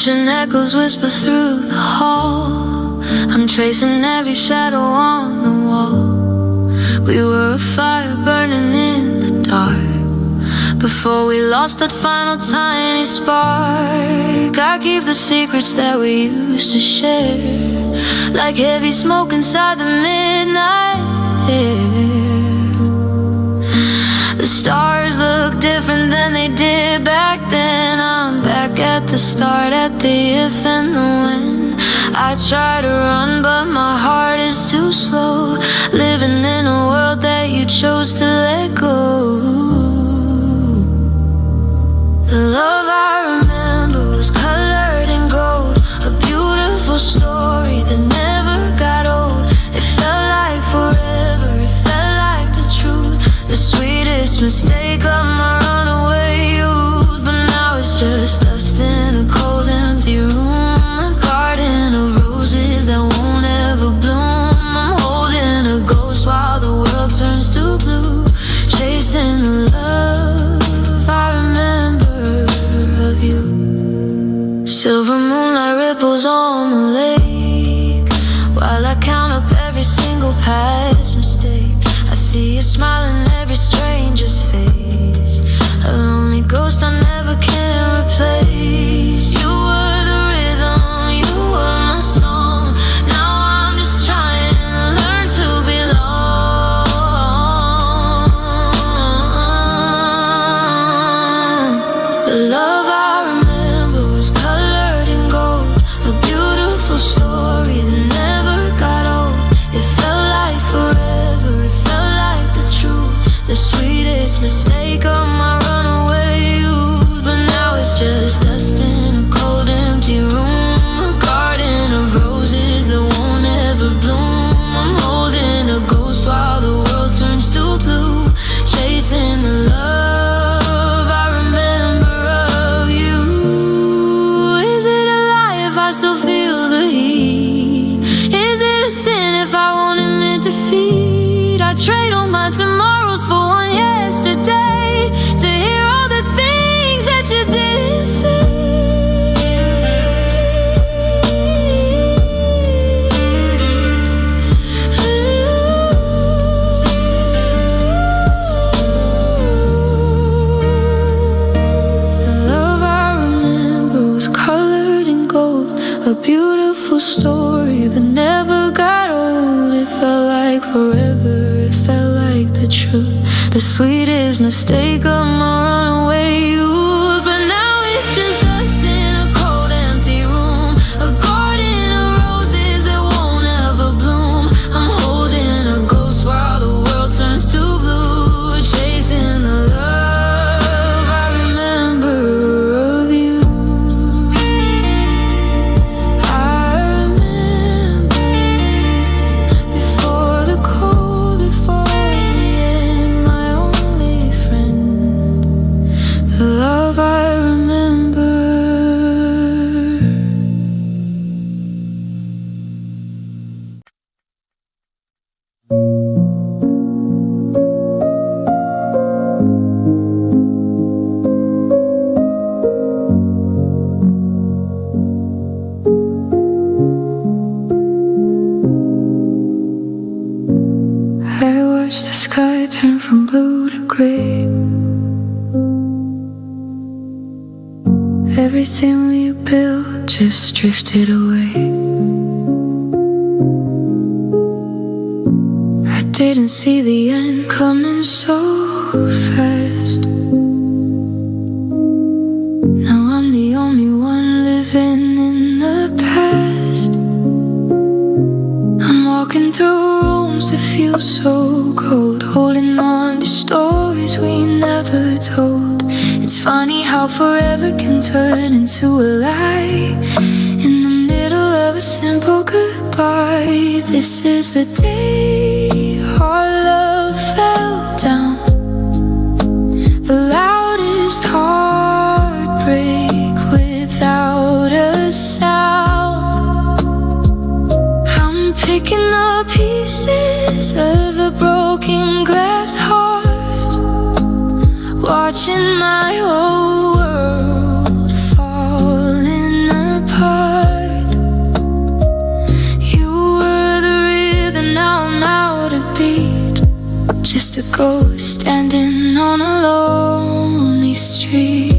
Ancient echoes whisper through the hall. I'm tracing every shadow on the wall. We were a fire burning in the dark before we lost that final tiny spark. I keep the secrets that we used to share, like heavy smoke inside the midnight air. The stars look different than they did back then. I'm back at the start, at the if and the when. I try to run, but my heart is too slow, living in a world that you chose to let go. The love I remember was colored in gold, a beautiful story that never got old. It felt like forever, it felt like the truth, the sweetest mistake of my runaway youth. But now it's just dust in a cold empty room, a garden of roses that won't ever bloom. I'm holding a ghost while the world turns to blue, chasing the love I remember of you. Silver moonlight ripples on the lake, while I count up every single past mistake. I see a smile in every stranger's face, a lonely ghost I never can replace. You were the rhythm, you were my song. Now I'm just trying to learn to belong. The love I remember was colored in gold, a beautiful story that never got old. It felt like forever, it felt like the truth, the sweetest mistake of my runaway youth. But now it's just dust in a cold empty room, a garden of roses that won't ever bloom. I'm holding a ghost while the world turns to blue, chasing the love I remember of you. Is it a lie if I still feel the heat? Is it a sin if I want him in defeat? I trade all my tomorrows for one yesterday, to hear all the things that you didn't say. The love I remember was colored in gold, a beautiful story that never got old. It felt like forever, it felt like the truth, the sweetest mistake of my runaway youth. But now it's just dust in a cold empty room, a garden of roses that won't ever bloom. I'm holding a ghost while the world turns to blue, chasing the love I remember of you. I remember before the cold, before the end, my only friend. The love I remember. I watched the sky turn from blue to gray. Everything we built just drifted away. I didn't see the end coming so fast. Now I'm the only one living in the past. I'm walking through rooms that feel so cold, holding on to stories we never told. It's funny how forever can turn into a lie, in the middle of a simple goodbye. This is the day our love fell down, the loudest heartbreak without a sound. I'm picking up pieces of a broken glass heart, watching my whole world fall in a ghost standing on a lonely street.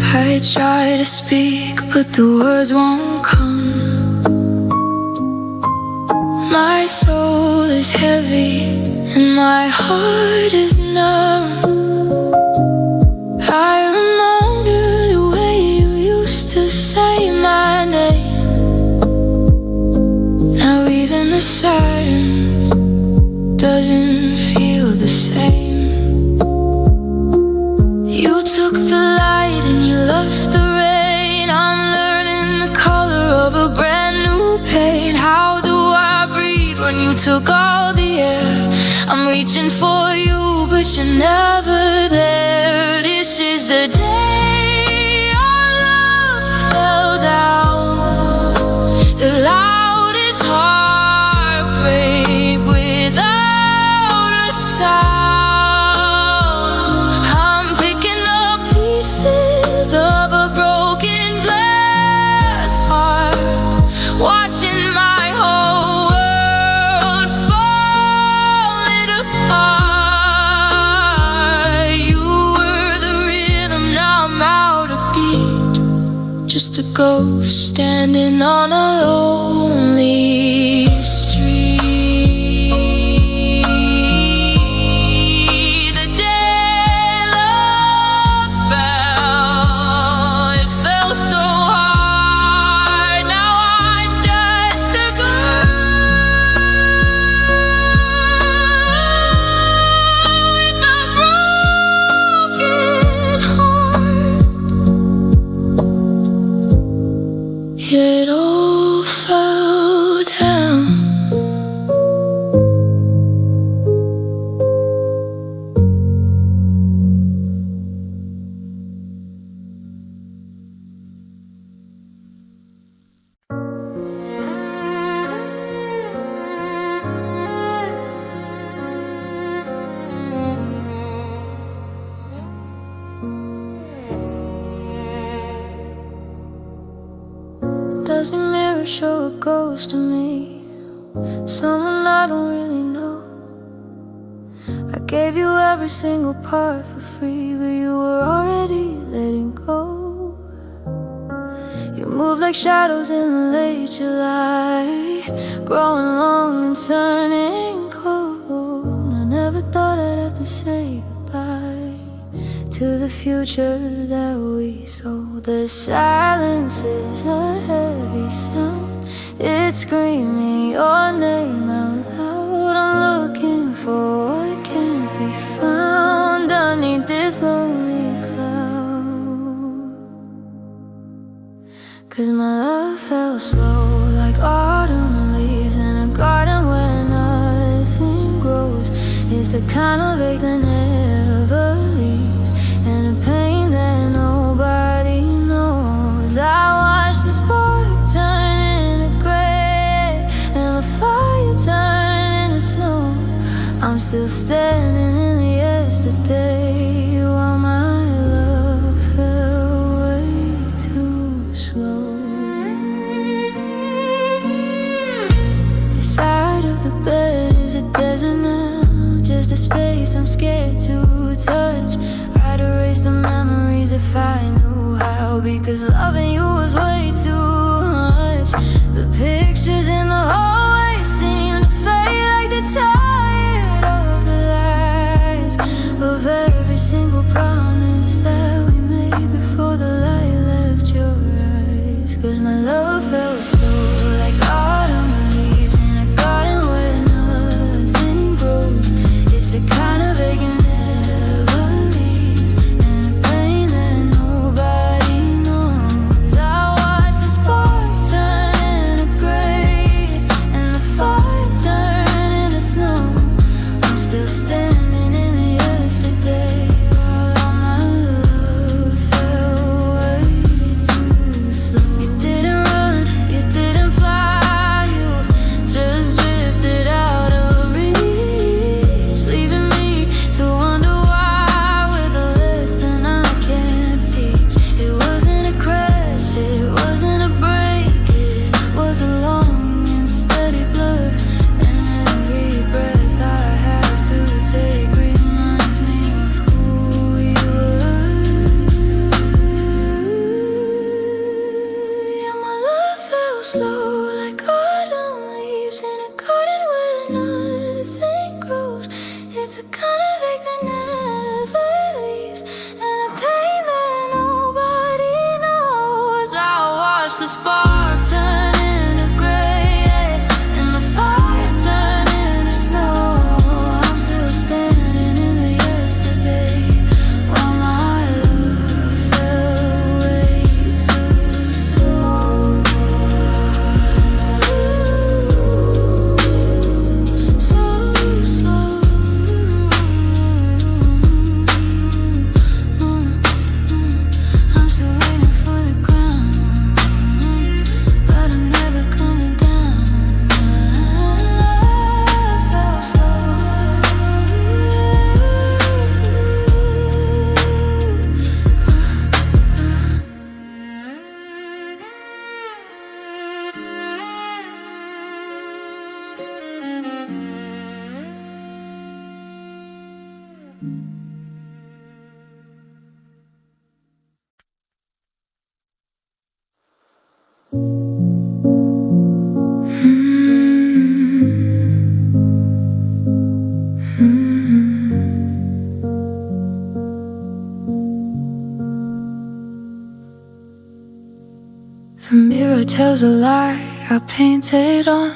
I try to speak, but the words won't come. My soul is heavy and my heart is numb. I remember the way you used to say my name. Now even the silence doesn't feel the same. You took the light and you left the rain. I'm learning the color of a brand new pain. How do I breathe when you took all the air? I'm reaching for you, but you're never there. This is the day our love fell down. The loudest heartbreak without a sound. I'm picking up pieces of a broken glass heart, watching my whole world falling apart. You were the rhythm, now I'm out of beat. Just a ghost standing on a lonely street. The day love fell, it fell so hard. Now I'm just a girl with a broken heart. It all fell down. Does the mirror show a ghost of me? Someone I don't really know. I gave you every single part for free, but you were already letting go. You move like shadows in the late July, growing long and turning cold. I never thought I'd have to say goodbye to the future that we sold. The silence is a heavy sound, it's screaming your name out loud. I'm looking for what can't be found underneath this lonely cloud. 'Cause my love fell slow like autumn leaves in a garden where nothing grows. It's the kind of ache that never leaves, and a pain that nobody knows. I watched the spark turn into gray and the fire turn into snow. I'm still standing in the yesterday while my love fell way too slow. The side of the bed is a desert now, just a space I'm scared to touch. I'd erase the memories if I knew how, because loving you was way too much. The pictures in the hallway seem to fade like they're tired of the lies of every single promise that we made before the light left your eyes. 'Cause my love fell slow like autumn leaves in a garden where nothing grows. It's the kind of ache it never leaves, and a pain that nobody knows. I watched the spark turn into gray slow like autumn leaves in a garden where nothing grows. It's a kind of ache that never leaves, and a pain that nobody knows. I'll watch the spark turn into gray and the fire turn into snow. I'm still standing in the yesterday while my love fell way too slow. So slow. I'm still waiting for the ground, but I'm never coming down. I fell The mirror tells a lie I painted on.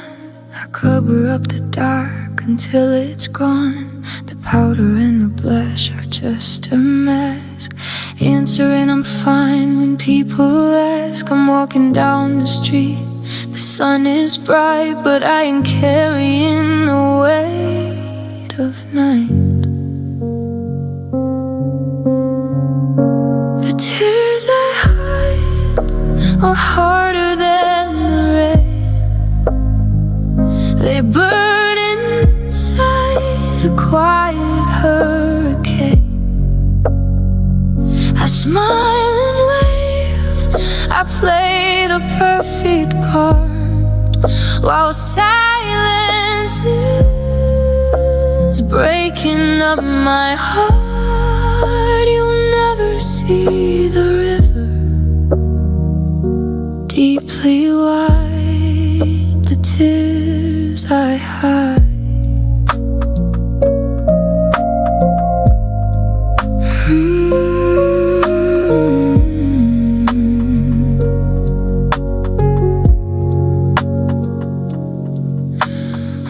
I cover up the dark until it's gone. The powder and the blush are just a mask, answering I'm fine when people ask. I'm walking down the street, the sun is bright, but I ain't carrying the weight of night. The tears I hide are harder than the rain. They burn inside a quiet hurricane. I smile and wave, I play the perfect card, while silence is breaking up my heart. You'll never see the river deeply wide, the tears I hide.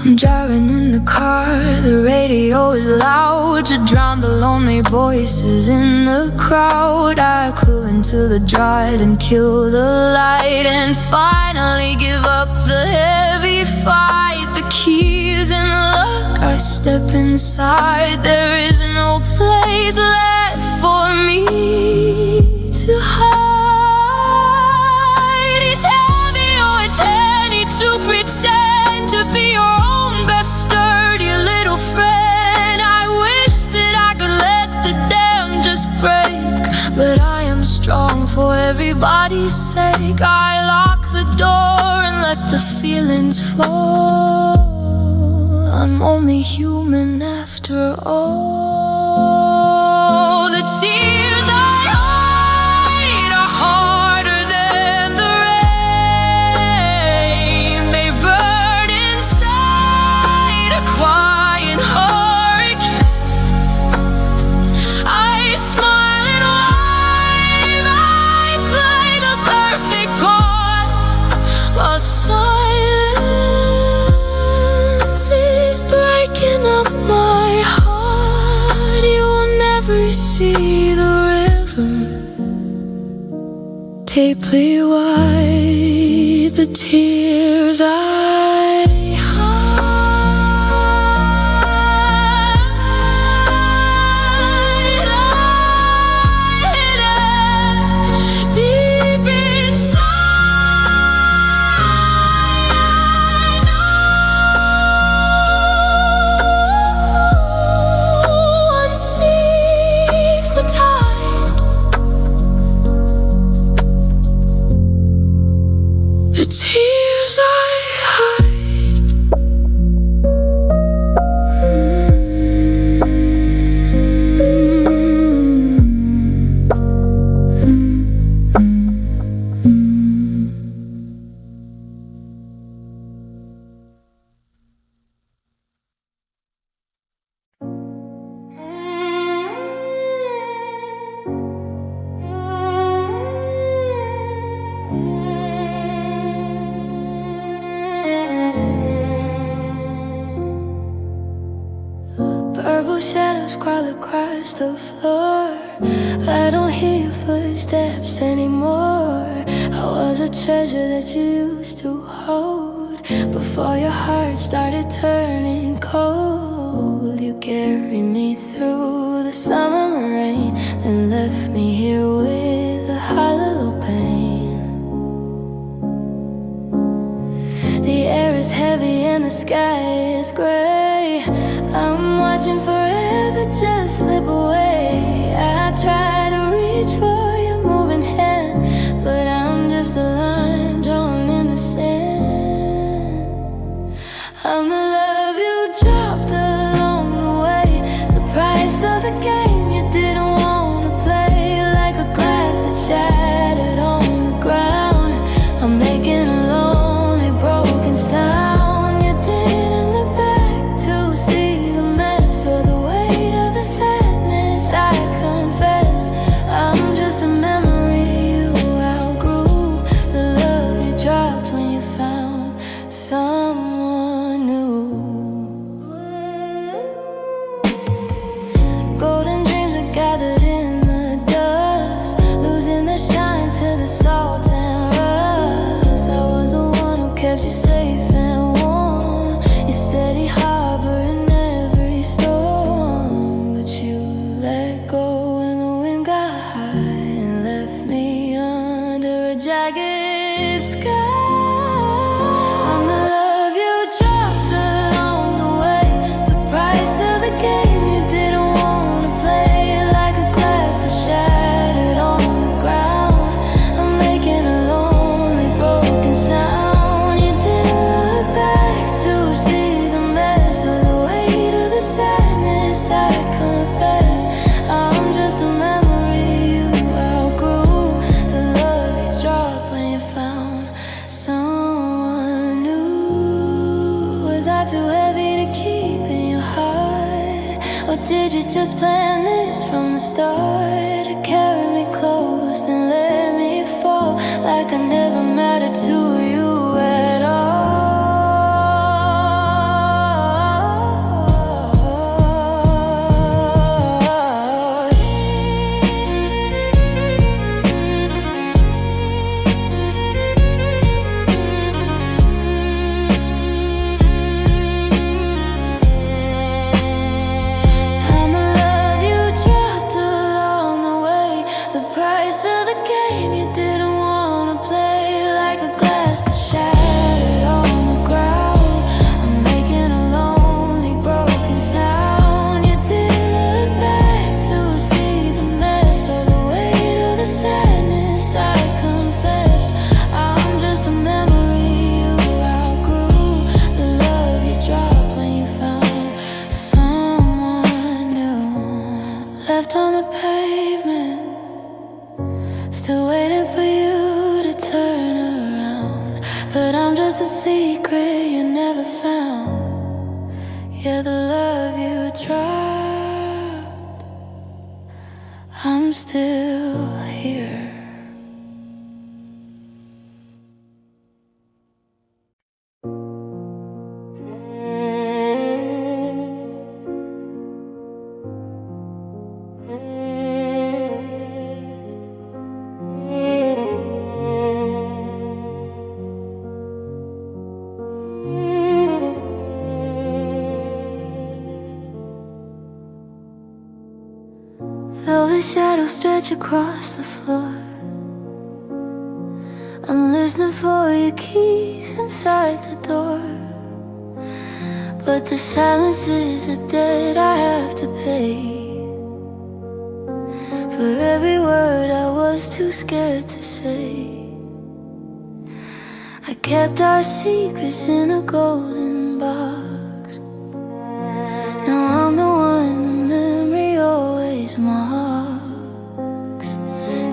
I'm driving in the car, the radio is loud to drown the lonely voices in the crowd. I cool into the drought and kill the light, and finally give up the heavy fight. The keys and the lock, I step inside. There is no place left for me to hide. It's heavy, oh it's heavy to pretend to be your own best sturdy little friend. I wish that I could let the dam just break, but I am strong for everybody's sake. I lock the door and let the feelings flow. I'm only human after all. The tears I hide are harder than the rain. They burn inside a quiet hurricane. I smile and wave, I play the perfect chord, while silence is breaking up my heart. You'll never see the river deeply wide, the tears I hide deep inside. No one sees the tide. The tears I shadows crawl across the floor. I don't hear your footsteps anymore. I was a treasure that you used to hold before your heart started turning cold. You carried me through the summer rain, then left me here with a hollow pain. The air is heavy and the sky is gray. I'm watching forever just slip away. I try to reach for your moving hand, but I'm just a line drawn in the sand. I'm the love you dropped along the way, the price of the game you didn't want to play. Like a glass that shattered on the ground, I'm making a lonely broken sound. You didn't look back to see the mess or the weight of the sadness. I confess, I'm just a memory you outgrew, the love you dropped when you found someone new. Golden dreams are gathered in the dust, losing their shine to the salt and rust. I was the one who kept you safe and warm, your steady harbor in every storm. But you let go when the wind got high and left me under a jagged sky. I'm the love you dropped along the way, the price of the game you didn't want to play. Like a glass that shattered on the ground, I'm making a lonely broken sound. You didn't look back to see the mess or the weight of the sadness. I confess, I'm just a memory you outgrew, the love you dropped when you found someone new. Was I too heavy to keep in your heart, or did you just plan this from the start? To carry me close and let me fall, like I never mattered to you at all. I'm the love you dropped along the way, the price of the game you didn't want to play. Like a glass that shattered on the ground, I'm making a lonely broken sound. You didn't look back to see the mess or the weight of the sadness. I confess, I'm just a memory you outgrew, the love you dropped when you found someone new. Left on the pavement, still waiting for you to turn around. But I'm just a secret you never found. Yeah, the love you dropped, I'm still here. Velvet shadows stretch across the floor. I'm listening for your keys inside the door, but the silence is a debt I have to pay. For every word I was too scared to say, I kept our secrets in a golden box. Now I'm the one the memory always marks.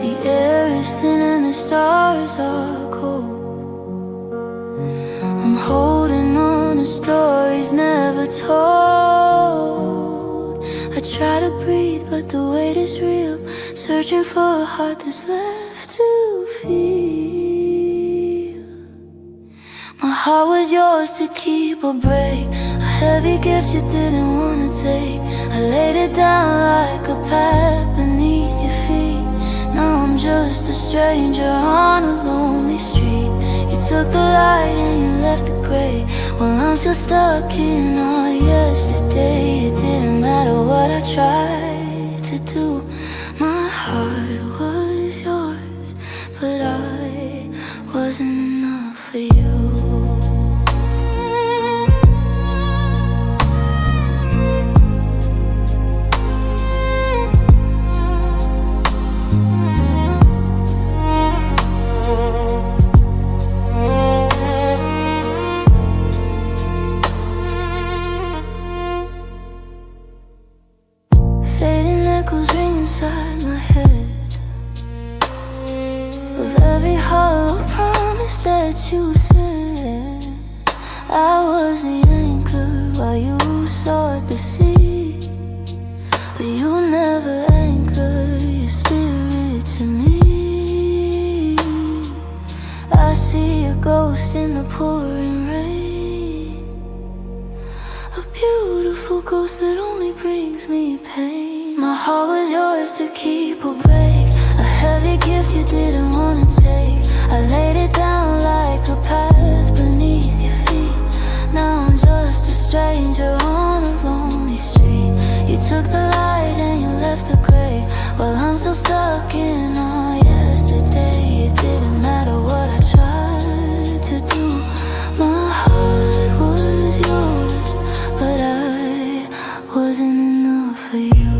The air is thin and the stars are cold. I'm holding on to stories never told. I try to breathe, but the weight is real, searching for a heart that's left to feel. My heart was yours to keep or break. I heavy gift you didn't wanna take. I laid it down like a path beneath your feet. Now I'm just a stranger on a lonely street. You took the light and you left the gray. Well, I'm still stuck in all yesterday. It didn't matter what I tried to do. My heart was yours, but I wasn't enough for you. Fading echoes ring inside my head of every hollow promise that you said. I was the anchor while you sought the sea, but you never anchored your spirit to me. I see a ghost in the pouring rain, a beautiful ghost that only brings me pain. My heart was yours to keep or break, a heavy gift you didn't wanna take. I laid it down like a path beneath your feet. Now I'm just a stranger on a lonely street. You took the light and you left the gray. Well, I'm still stuck in all yesterday. It didn't matter what I tried to do. My heart was yours, but I wasn't enough for you.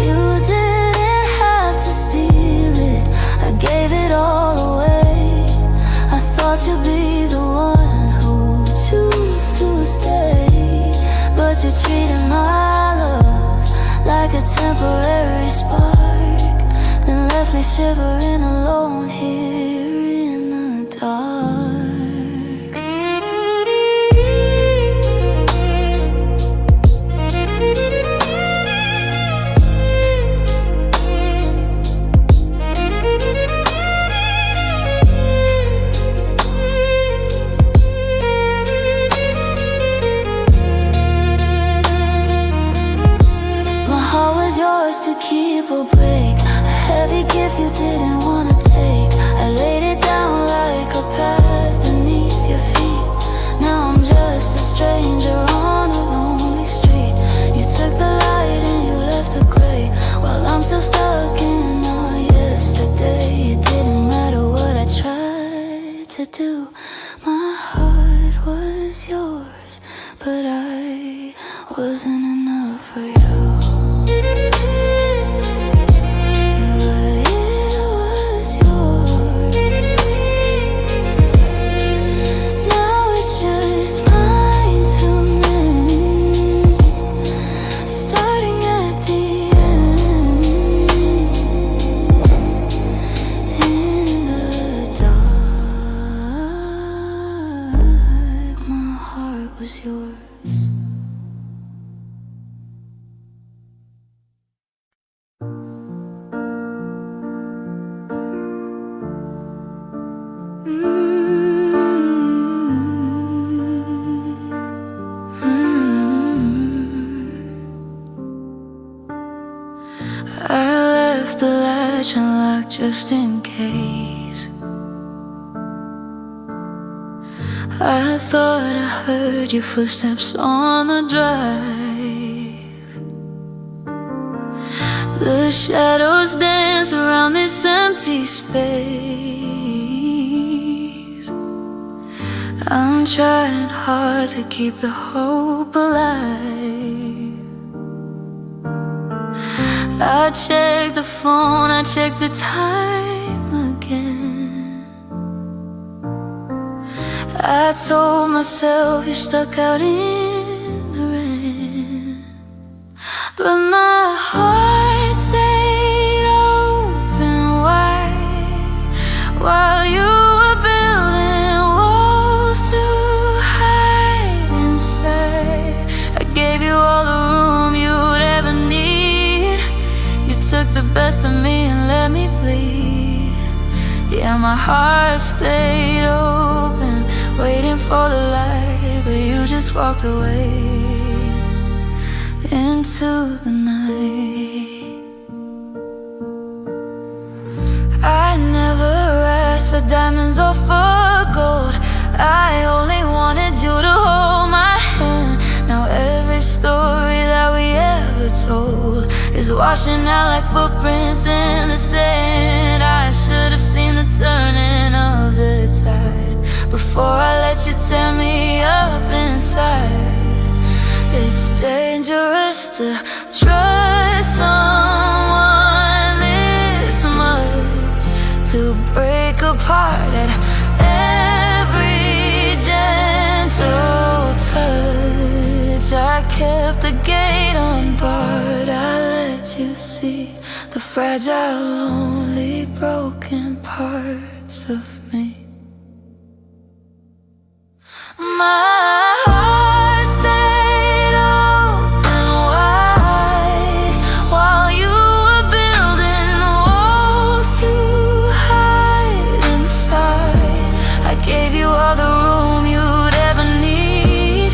You didn't have to steal it, I gave it all away. I thought you'd be the one who'd choose to stay, but you treated my love like a temporary spark, then left me shivering alone here in the dark. To keep or break, a heavy gift you didn't wanna take. I laid it down like a path beneath your feet. Now I'm just a stranger on a lonely street. You took the light and you left the gray. While I'm still stuck in all yesterday. It didn't matter what I tried to do. My heart was yours, but I wasn't enough for you. Was yours. I left the latch unlocked just in case. I thought I heard your footsteps on the drive. The shadows dance around this empty space. I'm trying hard to keep the hope alive. I check the phone, I check the time again. I told myself you're stuck out in the rain, but my heart stayed open wide while you were building walls to hide inside. I gave you all the room you'd ever need. You took the best of me and let me bleed. Yeah, my heart stayed open waiting for the light, but you just walked away into the night. I never asked for diamonds or for gold. I only wanted you to hold my hand. Now every story that we ever told is washing out like footprints in the sand. I should have seen the turning of the tide before I let you tear me up inside. It's dangerous to trust someone this much, to break apart at every gentle touch. I kept the gate unbarred. I let you see the fragile, lonely, broken parts of me. My heart stayed open wide while you were building walls to hide inside. I gave you all the room you'd ever need.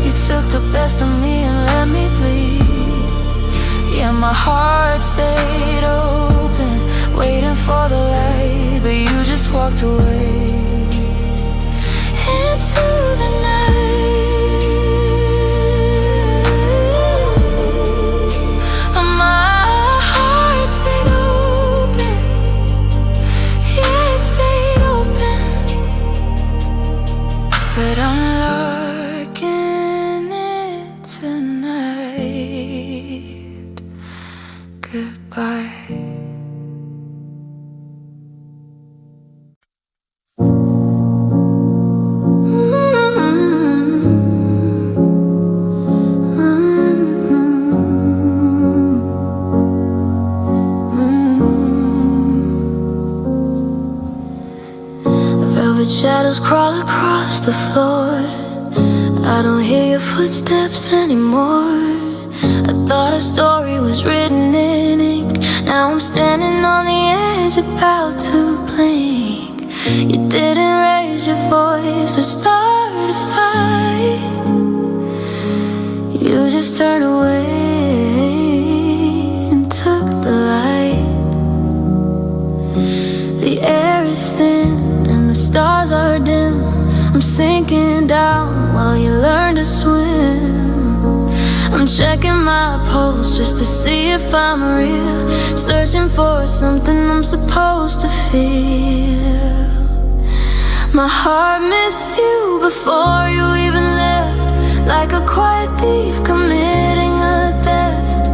You took the best of me and let me bleed. Yeah, my heart stayed open, waiting for the light, but you just walked away into the night. My heart stayed open, yeah, it stayed open, but I'm lurking it tonight. Goodbye. Shadows crawl across the floor. I don't hear your footsteps anymore. I thought our story was written in ink. Now I'm standing on the edge, about to blink. You didn't raise your voice or start a fight. You just turned away and took the light. The air is thin, stars are dim. I'm sinking down while you learn to swim. I'm checking my pulse just to see if I'm real, searching for something I'm supposed to feel. My heart missed you before you even left, like a quiet thief committing a theft.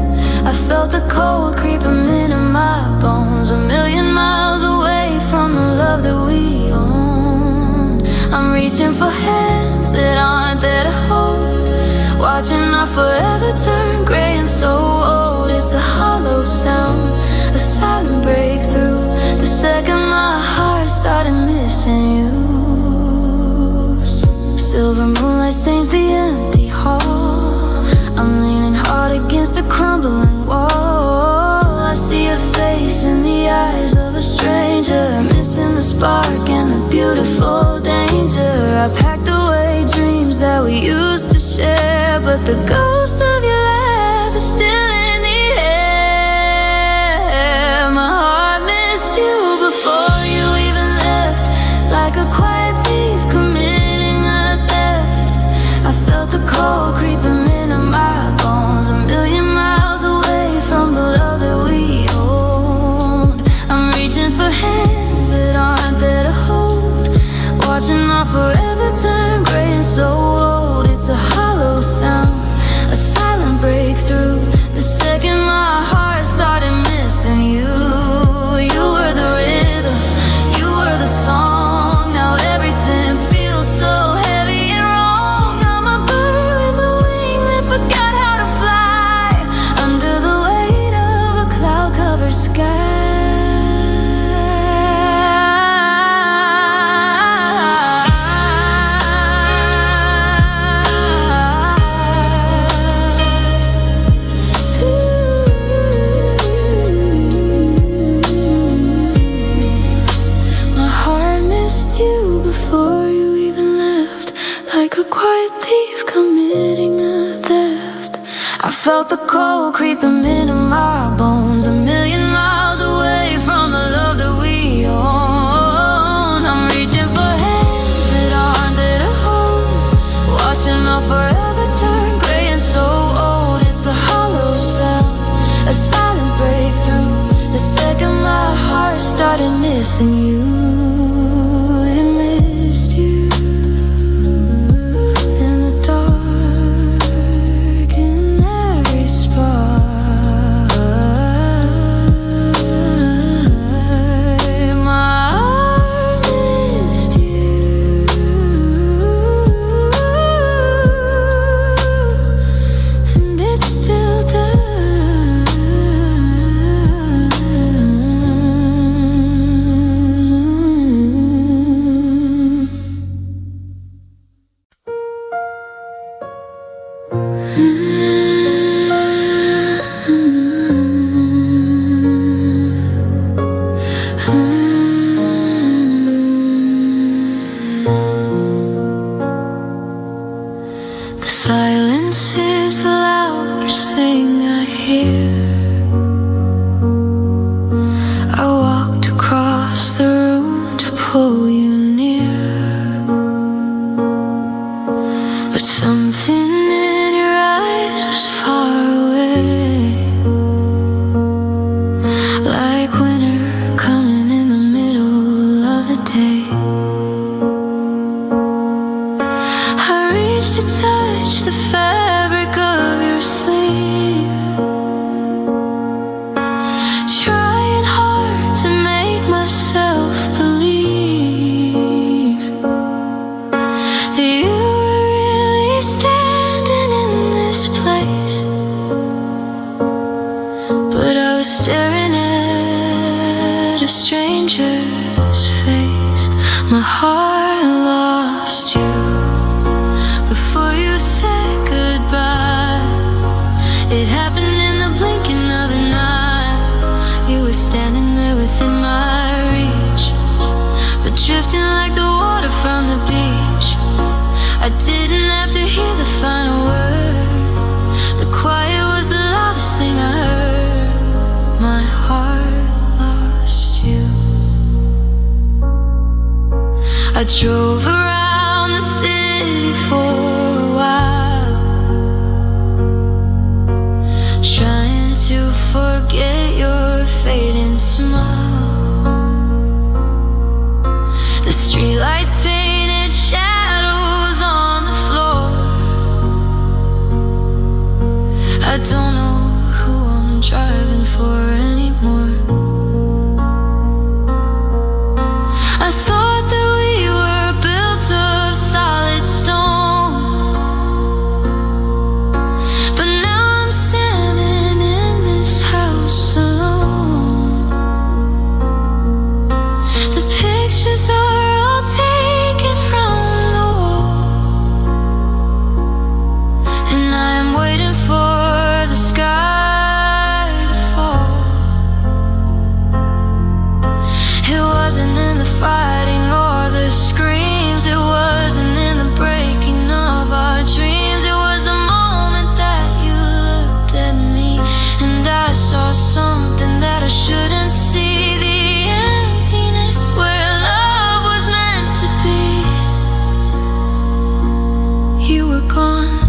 I felt the cold creeping into my bones, a million miles away from the love that we own. I'm reaching for hands that aren't there to hold, watching our forever turn gray and so old. It's a hollow sound, a silent breakthrough, the second my heart started missing you. Silver moonlight stains the empty hall. I'm leaning hard against a crumbling wall. I see a face in the eyes of a stranger, missing the spark and the beautiful danger. I packed away dreams that we used to share, but the ghost of your laugh is still in the air. My heart missed you before you even left, like a quiet thief committing a theft. I felt the cold creeping into my bones, a million miles away from the love that we owned. I'm reaching for hands that aren't there to hold, watching our forever turn gray and so old. It's a hollow sound, a silent like a quiet thief committing a theft. I felt the cold creeping into my bones, a million miles away from the love that we own. I'm reaching for hands that aren't there to hold, watching my forever turn gray and so old. It's a hollow sound, a silent breakthrough. The second my heart started missing you, it missed you. In the dark, in every spot, my heart missed you. And it still does. The silence is the loudest thing I hear. I walked across the room to pull you near, but something in your eyes was far away, like winter coming in the middle of the day. I reached to touch the fabric of your sleeve, trying hard to make myself believe that you were really standing in this place. But I was staring at a stranger's face. My heart lost you before you said goodbye. It happened in the blinking of an eye. You were standing there within my reach, but drifting like the water from the beach. I didn't have to hear the final word. The quiet was the loudest thing I heard. My heart lost you. I drove around the city for a while, trying to forget your fading smile. The streetlights painted shadows on the floor. I don't know who I'm driving for anymore. I thought that we were built of solid stone, but now I'm standing in this house alone. The pictures are all taken from the wall, and I am waiting for the sky to fall. It wasn't in the fighting or the screams, it wasn't in the breaking of our dreams. It was the moment that you looked at me, and I saw something that I shouldn't see. The emptiness where love was meant to be. You were gone,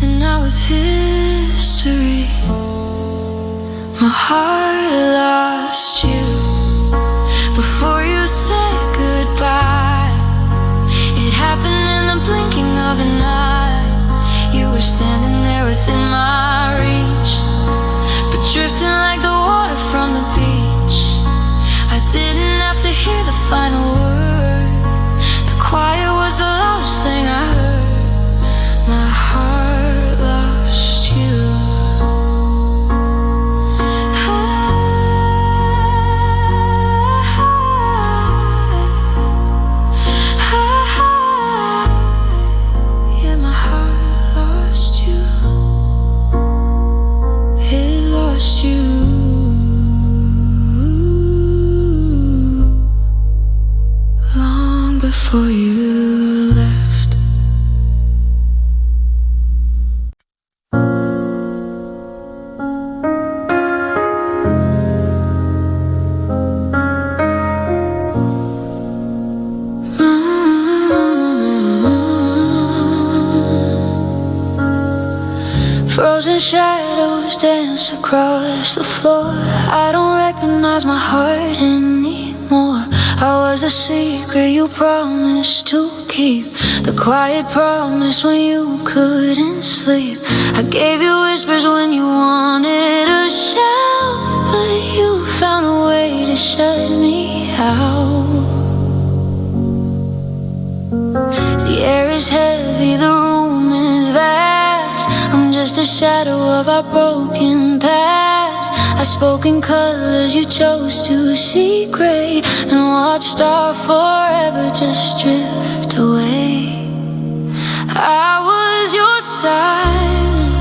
and I was history. My heart lost you before you said goodbye. It happened in the blinking of an eye. You were standing there within my reach, but drifting like the water from the beach. I didn't have to hear the final word. The quiet was the loudest thing I heard. My heart lost you. Yeah, my heart lost you. It lost you long before you. the shadows dance across the floor. I don't recognize my heart anymore. I was the secret you promised to keep, the quiet promise when you couldn't sleep. I gave you whispers when you wanted to shout, but you found a way to shut me out. The air is heavy, the room is vast. I'm just a shadow of our broken past. I spoke in colors, you chose to see gray, and watched our forever just drift away. I was your silence,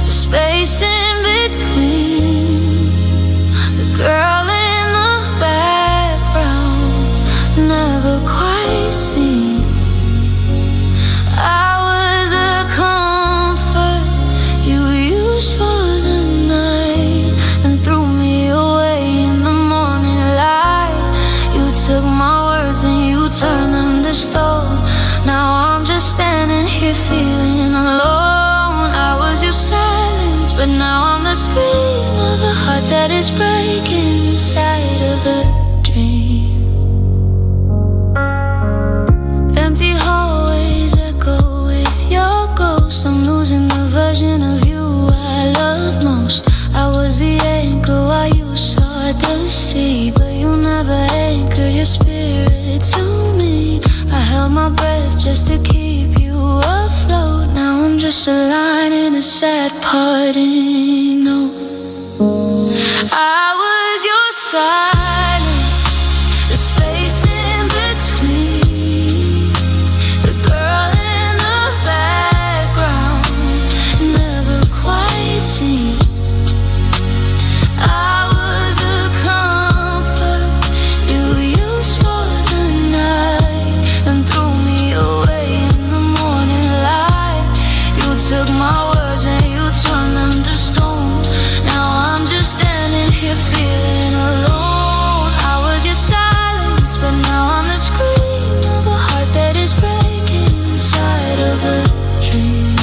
the space in between, the girl in the background, never quite seen. I was the comfort you used for the night, and threw me away in the morning light. You took my words and you turned them to stone. Now I'm just standing here feeling alone. I was your silence, but now I'm the scream of a heart that is breaking inside of a dream. Empty hallways echo with your ghost. I'm losing the version of you I love most. I was the anchor while you sought the sea, but you never anchored your spirit to me. I held my breath just to keep you afloat. Now I'm just a line in a sad parting note. I was your silence, the space in between, the girl in the background, never quite seen. I was the comfort you used for the night, and threw me away in the morning light. You took my words and you turned them to stone. Now I'm just standing here feeling alone. I was your silence, but now I'm the scream of a heart that is breaking inside of a dream.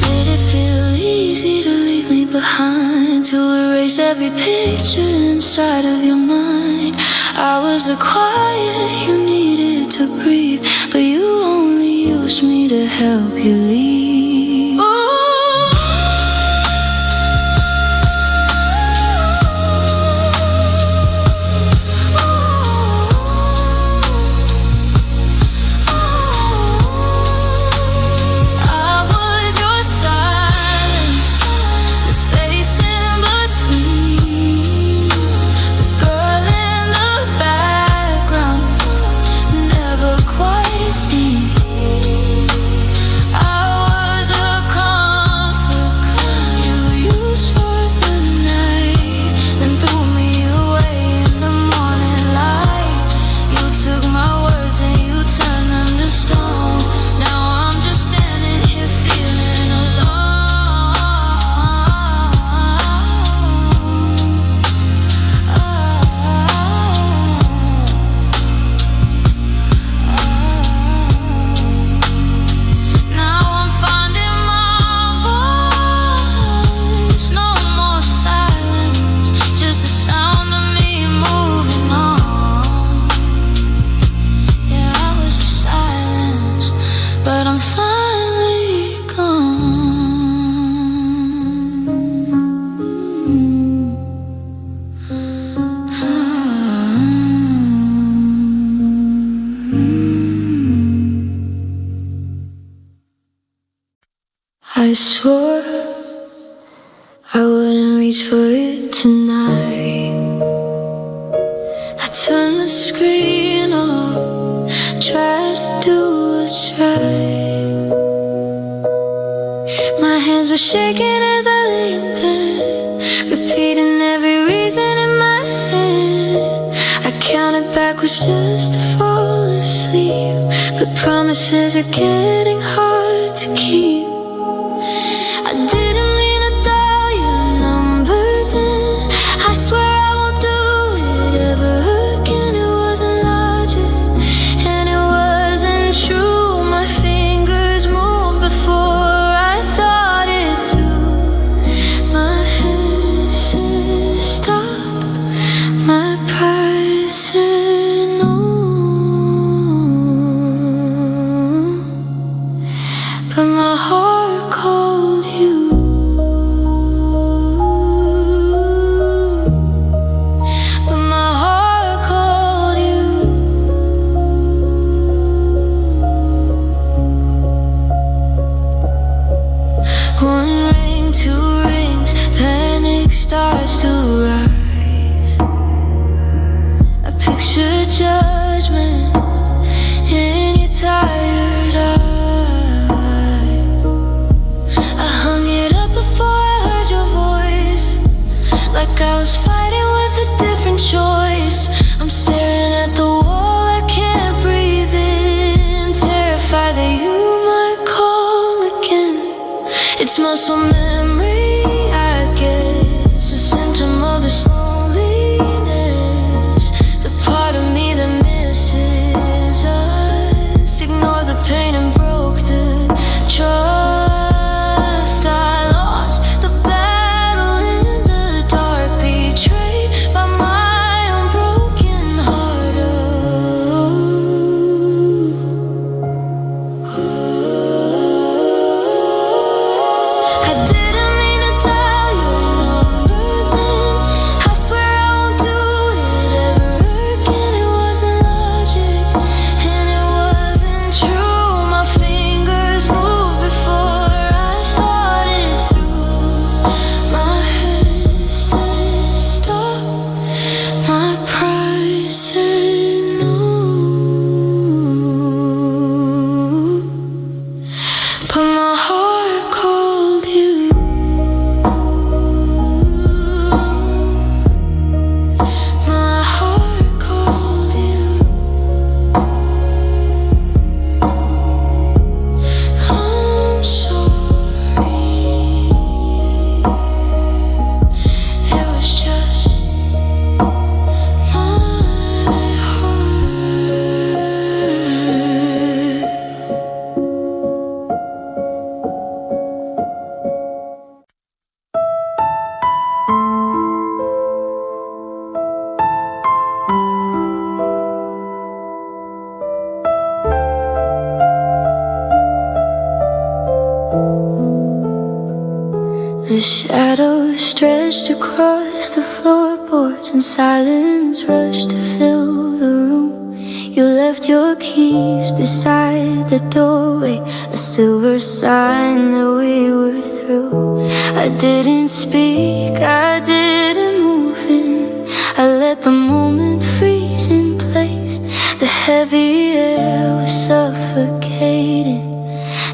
Did it feel easy to leave me behind, to erase every picture inside of your mind? I was the quiet you needed to breathe, but you only used me to help you leave. Ooh. But I'm finally gone. I swore I wouldn't reach for it tonight. I turned the screen off, tried to do what's right. My hands were shaking as I lay in bed, repeating every reason in my head. I counted backwards just to fall asleep, but promises are getting hard to keep. I didn't mean to dial your number then. I swear I won't do it ever again. It wasn't logic and it wasn't true. My fingers moved before I thought it to judgment in your tired eyes. I hung it up before I heard your voice, like I was fighting with a different choice. I'm staring at the wall, I can't breathe in, terrified that you might call again. It's muscle memory, I guess, a symptom of this loneliness, the part of me that misses us, ignored the pain and broke the trust. I lost the battle in the dark, betrayed by my own broken heart. I didn't mean to dial your number then. I swear I won't do it ever again. It wasn't logic and it wasn't true. My fingers moved before I thought it through. My head said stop, my pride said no, but my heart called you. My heart called you. I'm sorry. It was just my heart. The shadows stretched across the floorboards and silence rushed to fill the room. You left your keys beside the doorway, a silver sign that we were through. I didn't speak, I didn't move in, I let the moment freeze in place. The heavy air was suffocating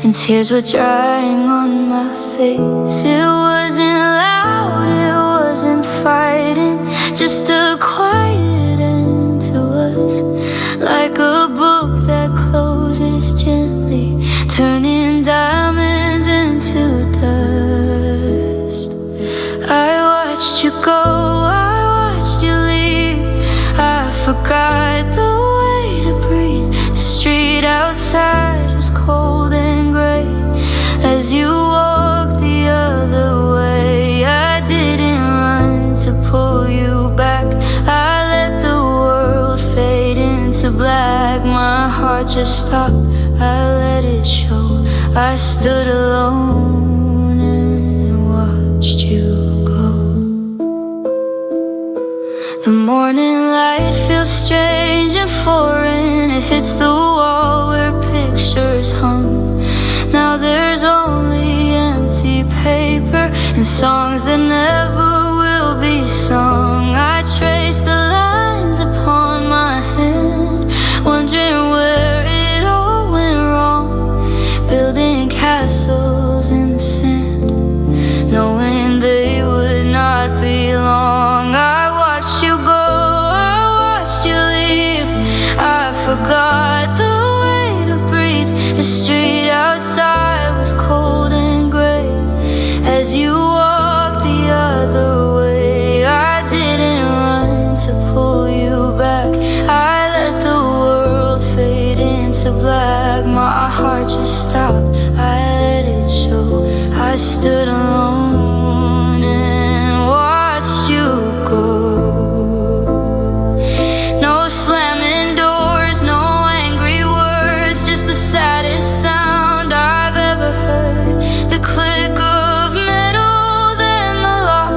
and tears were drying on my face. It wasn't loud, it wasn't fighting, just a quiet end to us, like a book that closes gently, turning diamonds into dust. I watched you go, I watched you leave, I forgot the way to breathe. The street outside was cold and gray as you walked the other way. I didn't run to pull you back, I let the world fade into black. My heart just stopped, I let it show. I stood alone and watched you go. The morning light feels strange and foreign, it hits the wall where pictures hung. Now there's only empty paper and songs that never will be sung. I trace the lines upon my hand, wondering where it all went wrong, building castles in the sand, knowing they would not be long. I watched you go, I watched you leave, I forgot the way to breathe. The street outside was cold and gray as you walked the other way. I didn't run to pull you back, I let the world fade into black. My heart just stopped, I let it show. I stood alone and watched you go. No slamming doors, no angry words, just the saddest sound I've ever heard. The click of metal, then the lock.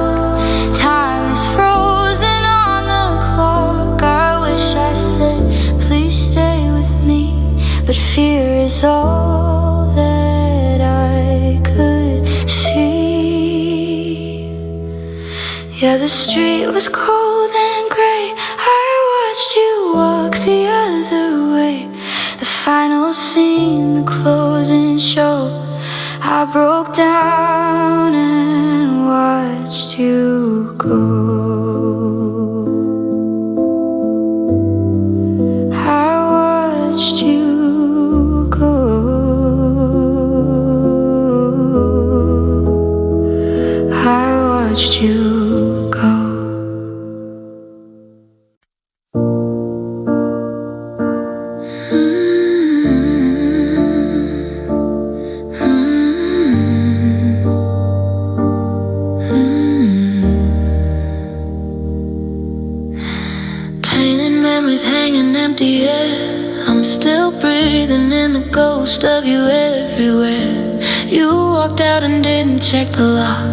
Time is frozen on the clock. I wish I said, please stay with me, but fear is all that I could see. Yeah, the street was cold and gray, I watched you memories hanging empty, yeah. I'm still breathing in the ghost of you everywhere. You walked out and didn't check the lock,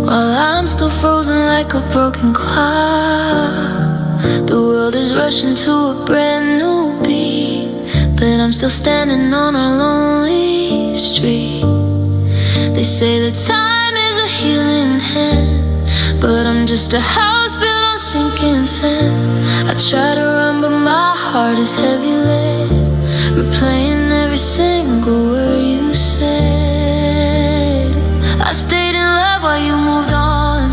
while I'm still frozen like a broken clock. The world is rushing to a brand new beat, but I'm still standing on our lonely street. They say that time is a healing hand, but I'm just a house built on sinking sand. I try to run, but my heart is heavy lead, replaying every single word you said. I stayed in love while you moved on.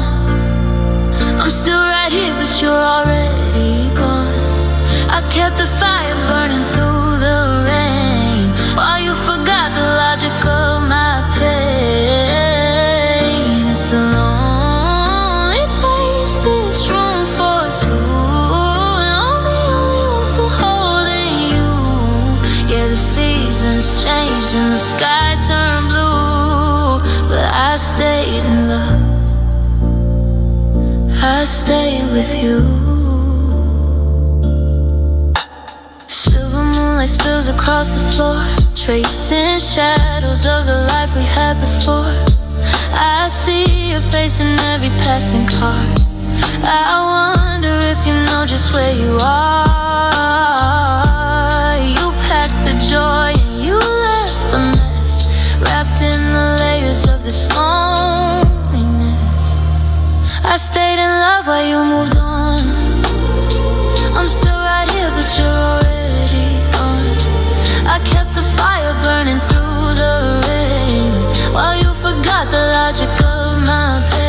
I'm still right here, but you're already gone. I kept the fire burning through the rain, while you forgot the logic of my pain. It's a lonely place, there's room for two, and only one's still holding you. Yeah, the seasons changed and the sky turned blue, but I stayed in love, I stayed with you. Silver moonlight spills across the floor, tracing shadows of the life we had before. I see your face in every passing car. I wonder if you know just where you are. You packed the joy and you left the mess, wrapped in the layers of this loneliness. I stayed in love while you moved on. I'm still right here, but you're already gone. I kept the fire burning through the rain, while you forgot the logic of my pain.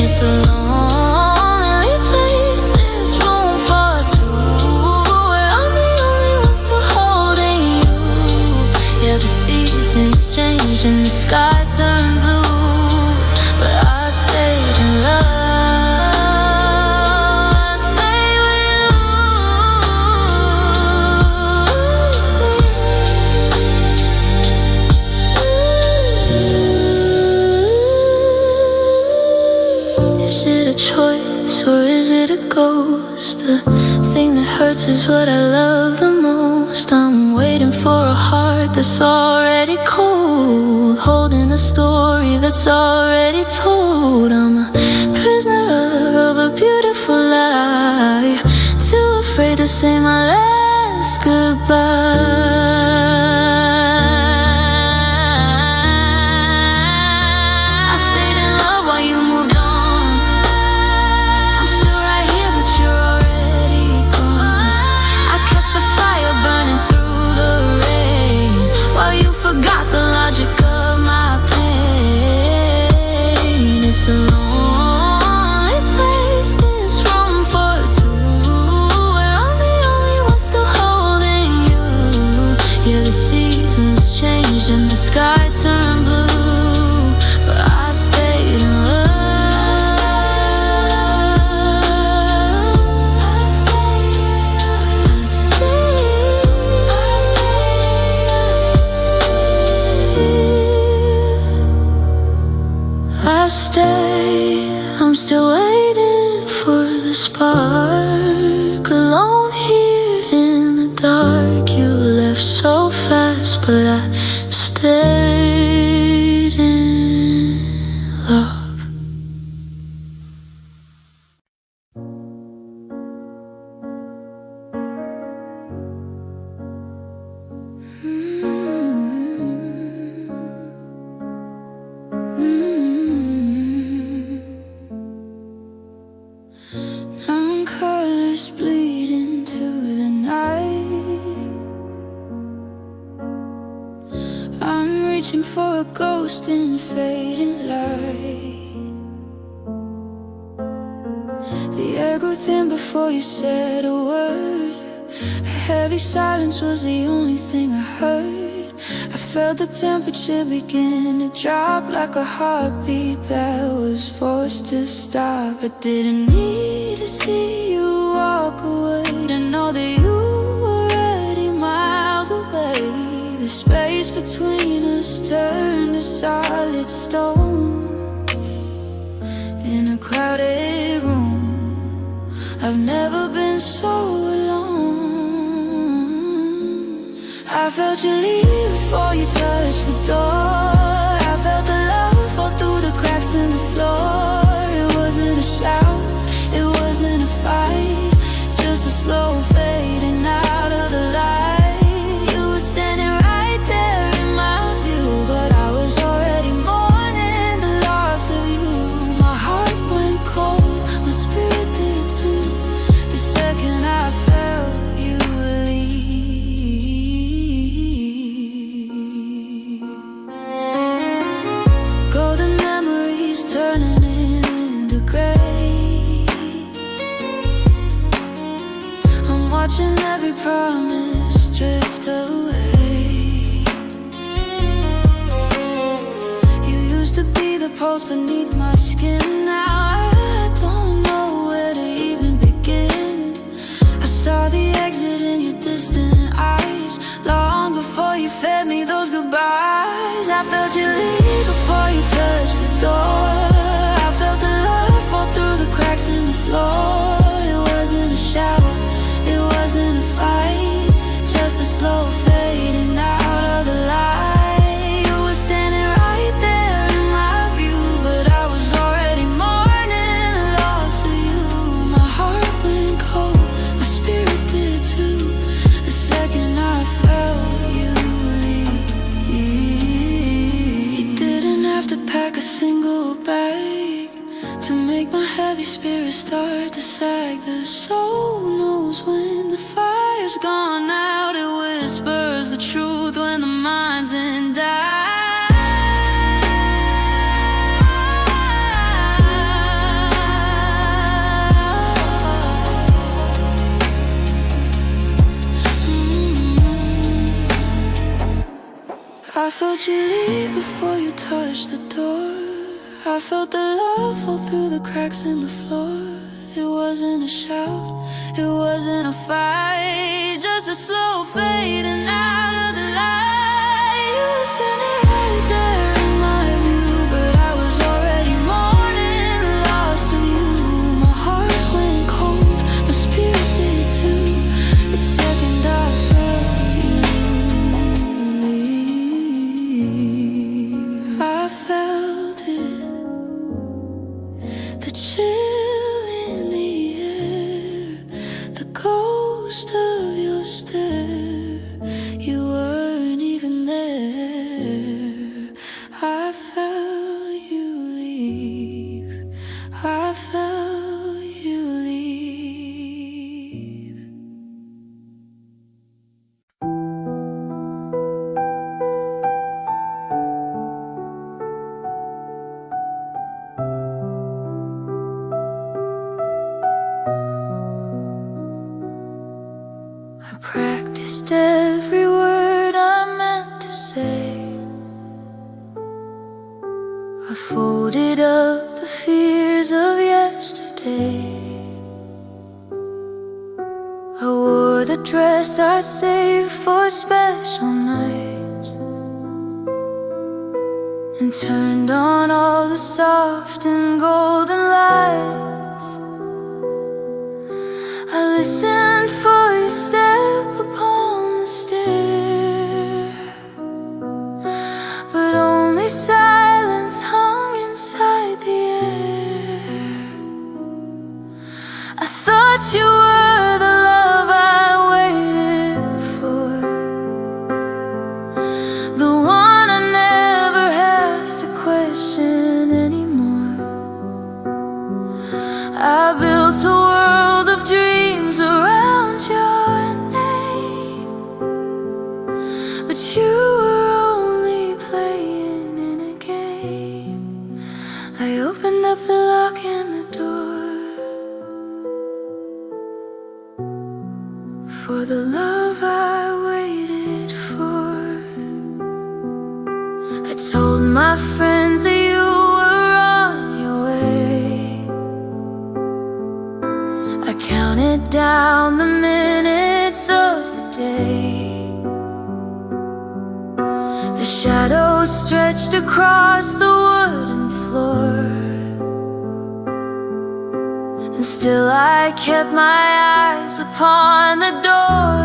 It's a lonely place, there's room for two, where I'm the only one still holding you. Yeah, the seasons changed and the sky turned blue, but I stayed in love. Is it a choice or is it a ghost? The thing that hurts is what I love the most. I'm waiting for a heart that's already cold, holding a story that's already told. I'm a prisoner of a beautiful lie, too afraid to say my last goodbye. I stayed in love while you moved on. I'm still right here, but you're already gone. I kept the fire burning through the rain, while you forgot the logic of my pain. It's a lonely place, there's room for two, where I'm the only one still holding you. Yeah, the seasons changed and the sky turned blue, but I stayed in love. I stay, I'm still waiting for the spark. Alone here in the dark, you left so fast, but I stayed in love. Now colors bleed into the night. I'm reaching for a ghost in fading light. The air grew thin before you said a word. A heavy silence was the only thing I heard. I felt the temperature begin to drop, like a heartbeat that was forced to stop. I didn't need to see you walk away to know that you were already miles away. The space between us turned to solid stone in a crowded room. I've never been so alone. I felt you leave before you touched the door. I felt the love fall through the cracks in the floor. It wasn't a shout, it wasn't a fight, just a slow fading out of the light. You were standing right there in my view, but I was already mourning the loss of you. My heart went cold, my spirit did too, the second I felt you leave. Golden memories turning into gray. I'm watching every promise drift away. You used to be the pulse beneath my skin. Now I don't know where to even begin. I saw the exit in your distant eyes long before you fed me those goodbyes. I felt you leave before you touched the door. I felt the love fall through the cracks in the floor. It wasn't a shout, it wasn't a fight, just a slow fading out of the light. You were standing right there in my view, but I was already mourning the loss of you. My heart went cold, my spirit did too, the second I felt you leave. You didn't have to pack a single bag to make my heavy spirit start to sag. The soul knows when the fire's gone out. It whispers the truth when the mind's in doubt. I felt you leave before you touched the door. I felt the love fall through the cracks in the floor. It wasn't a shout, it wasn't a fight, just a slow fading out of the light. You were standing right there in my view, but I was already mourning the loss of you. My heart went cold, my spirit did too, the second I felt you leave. I felt it, the chill in the air, the ghost of your stare. You weren't even there. I felt you leave, I felt you leave. I practiced every word I meant to say. I folded up the fears of yesterday. I wore the dress I saved for special nights, and turned on all the soft and golden lights. I listened for your step upon the stair, but only silence hung inside the air. I thought you were the love I waited for, the one I never have to question anymore. I built a world of dreams around your name, but you were only playing in a game. I opened up the lock and the door for the love I waited for. I told my friends that you were on your way. I counted down the minutes of the day. The shadows stretched across the wooden floor, and Still I kept my eyes upon the door.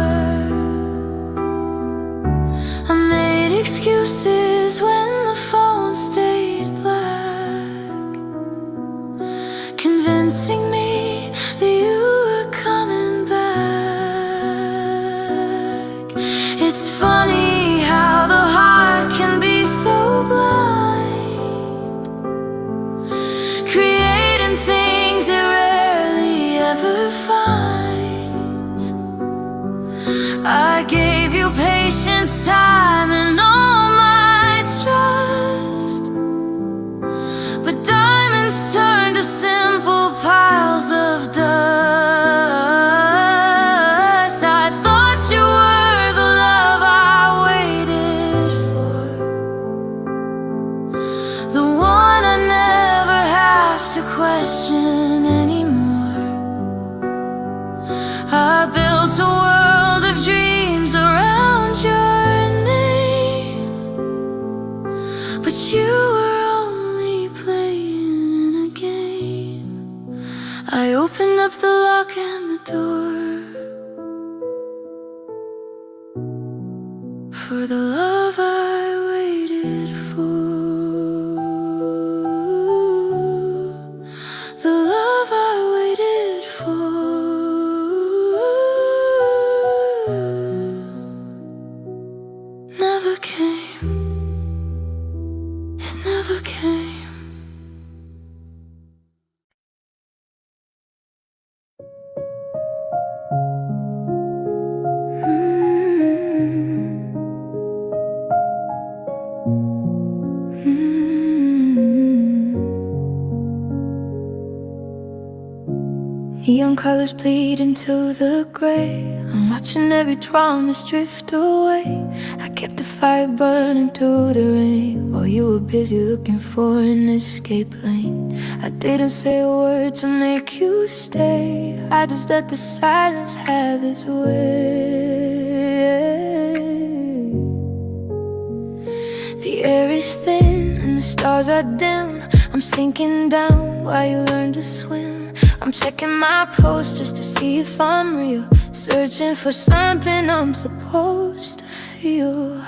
I made excuses when the phone stayed black, convincing me that you were coming back. It's funny how the heart can be so blind, creating things it rarely ever finds. I gave you patience, time, and all my trust, but diamonds turned to simple piles of dust. I thought you were the love I waited for, the one I never have to question anymore. I built a world of dreams around your name, but you were only playing in a game. I opened up the lock and the door for the love I waited for, the love I waited for. Never came, it never came. Young colors bleed into the gray. I'm watching every promise drift away. I kept the fire burning through the rain while you were busy looking for an escape lane. I didn't say a word to make you stay. I just let the silence have its way. The air is thin and the stars are dim. I'm sinking down while you learn to swim. I'm checking my post just to see if I'm real, searching for something I'm supposed to feel.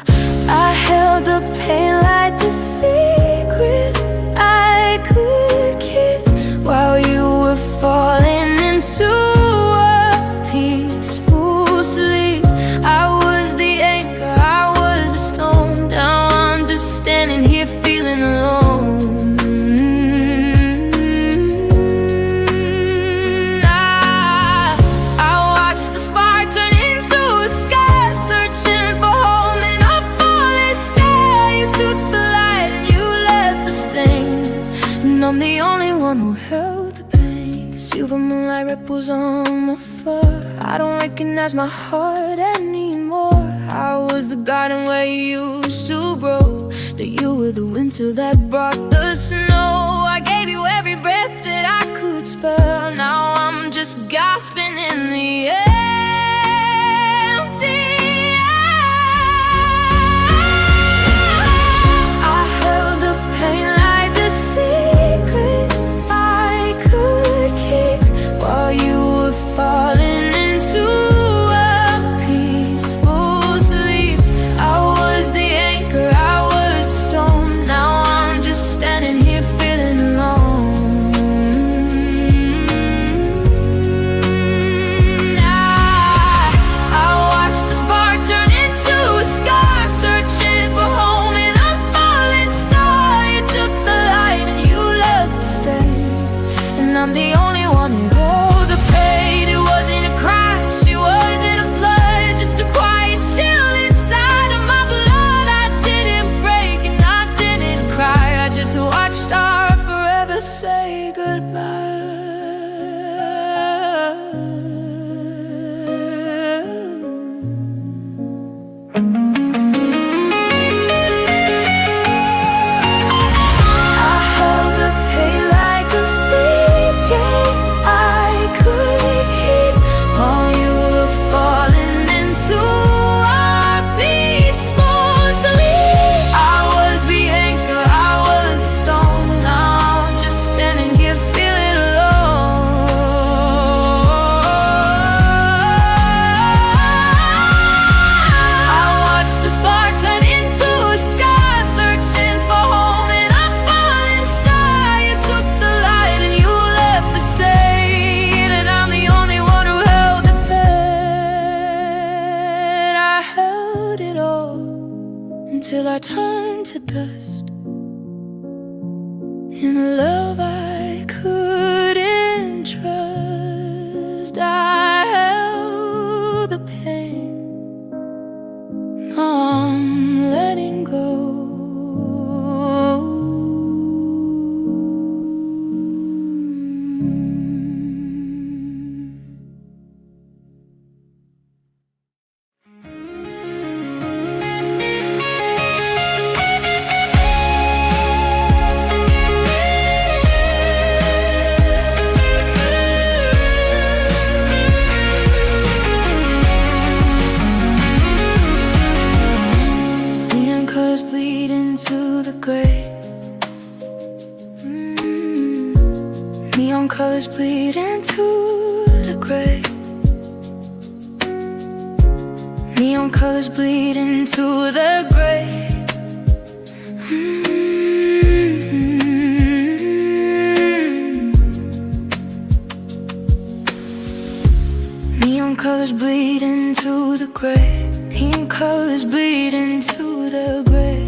I held up pain like a secret I could keep while you were falling into a peaceful sleep. I was the anchor, I was the storm. Now I'm just standing here feeling alone. I'm the only one who held the pain. Silver moonlight ripples on the floor. I don't recognize my heart anymore. I was the garden where you used to grow, that you were the winter that brought the snow. I gave you every breath that I could spare. Now I'm just gasping in the empty air. I held the pain like the secret I could keep while you were falling into a peaceful sleep. I was the anchor, I was the storm. Now I'm just standing here feeling alone. I turned to dust. In a love I couldn't trust, I held the pain. Now I'm letting go. Bleed into the gray. Neon colors bleed into the gray. Neon colors bleed into the gray. Neon colors bleed into the gray. Neon colors bleed into the gray.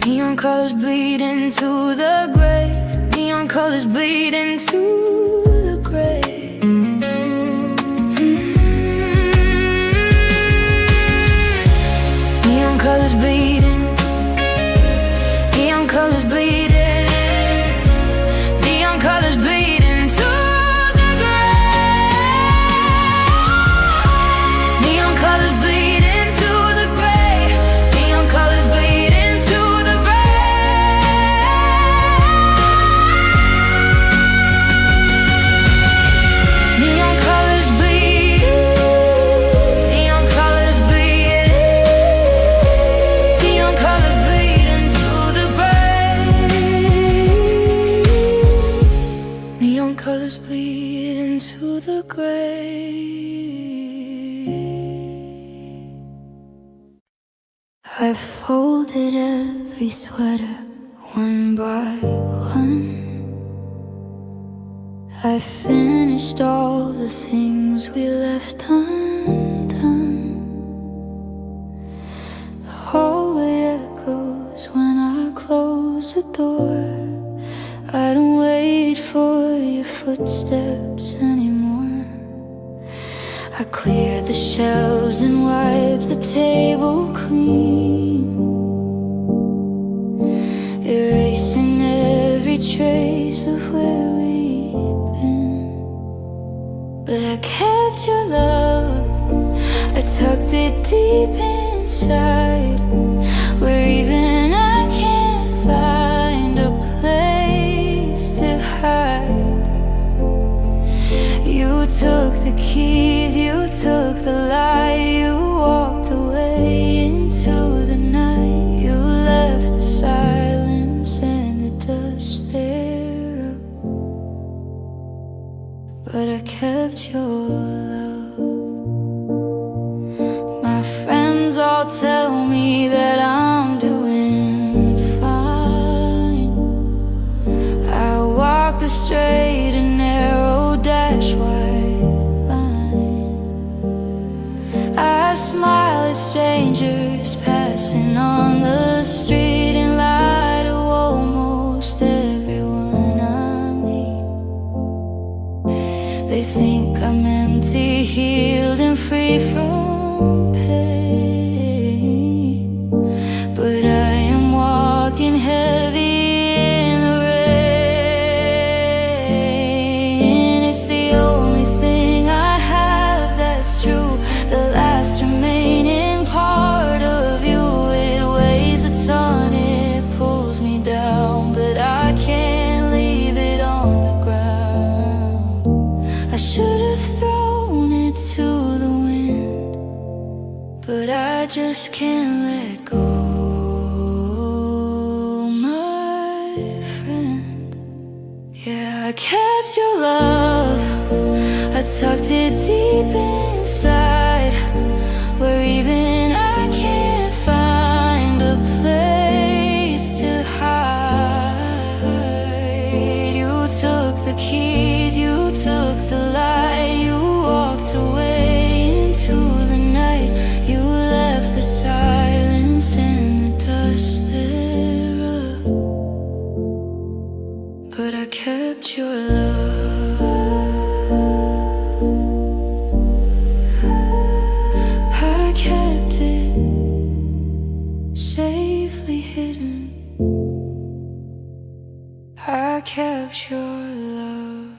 Neon colors bleed into the gray. Neon colors bleed into the gray. Neon colors bleeding. Neon colors bleeding. Neon colors bleeding to the gray. Neon colors bleed into the gray. Neon colors bleed into the gray. Neon colors bleed. Neon colors bleed. Neon colors bleed into the gray. Neon colors bleed into the gray. I folded every sweater one by one. I finished all the things we left undone. The hallway echoes when I close the door. I don't wait for your footsteps anymore. I clear the shelves and wipe the table clean, erasing every trace of where we've been. But I kept your love, I tucked it deep inside, where even I can't find a place to hide. You took the keys, you took the light, you walked away into the night. You left the silence and the dust there, but I kept your love. My friends all tell me that I'm doing fine. I walk the straight and narrow dash white line. I smile at strangers passing on the street and lie to almost everyone I meet. They think I'm empty, healed and free from pain, but I am walking heavy in the rain. It's the only thing I have that's true, the last remaining part of you. It weighs a ton, it pulls me down, but I can't leave it on the ground. I should have thrown it to the wind, but I just can't let go, my friend. Yeah, I kept your love, I tucked it deep inside, where even I can't find a place to hide. You took the keys, you took the light, you walked away kept your love. I kept it safely hidden. I kept your love.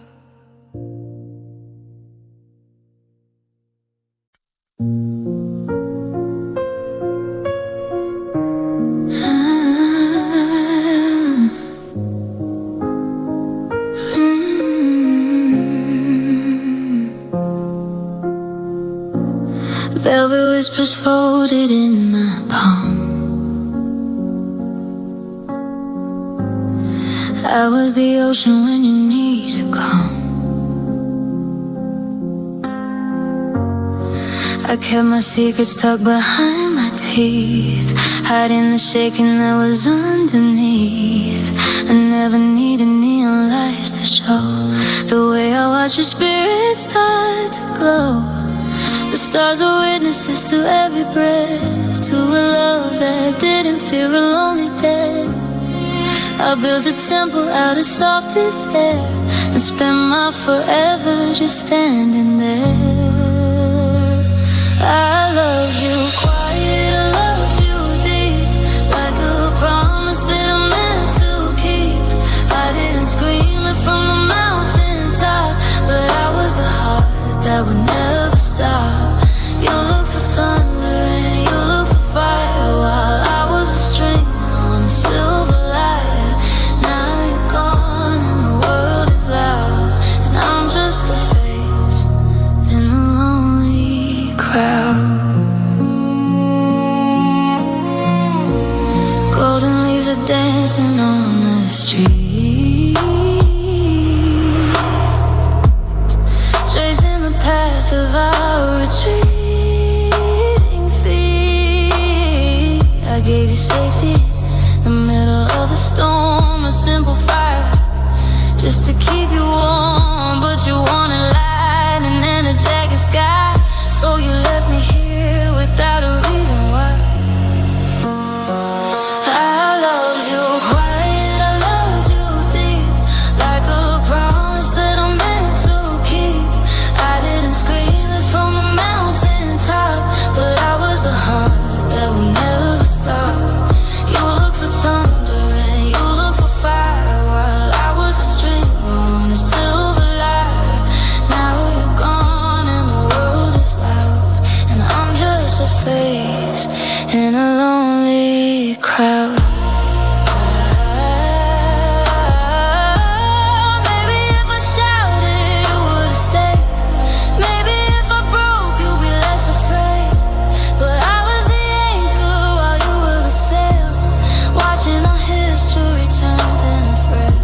Velvet whispers folded in my palm. I was the ocean when you needed calm. I kept my secrets tucked behind my teeth, hiding the shaking that was underneath. I never needed neon lights to show the way I watched your spirit start to glow. The stars are witnesses to every breath, to a love that didn't fear a lonely death. I built a temple out of softest air and spent my forever just standing there. I loved you quiet, I loved you deep, like a promise that I meant to keep. I didn't scream it from the mountaintop, but I was the heart that would never stop. You look for thunder and you look for fire, while I was a string on a silver lyre. Now you're gone and the world is loud, and I'm just a face in a lonely crowd. Golden leaves are dancing on the street, tracing the path of our retreat. I gave you safety, the middle of a storm, a simple fire, just to keep you warm. But you wanted light and then a jagged sky, so you left me here without a reason why. I loved you quiet, I loved you deep, like a promise that I meant to keep. I didn't scream it from the mountaintop, but I was a heart that would never stop. You look for thunder and you look for fire, while I was a string on a silver lyre. Now you're gone and the world is loud, and I'm just a face in a lonely crowd. Maybe if I shouted, you would've stayed. Maybe if I broke, you'd be less afraid. But I was the anchor while you were the sail, watching our history turn thin and frail.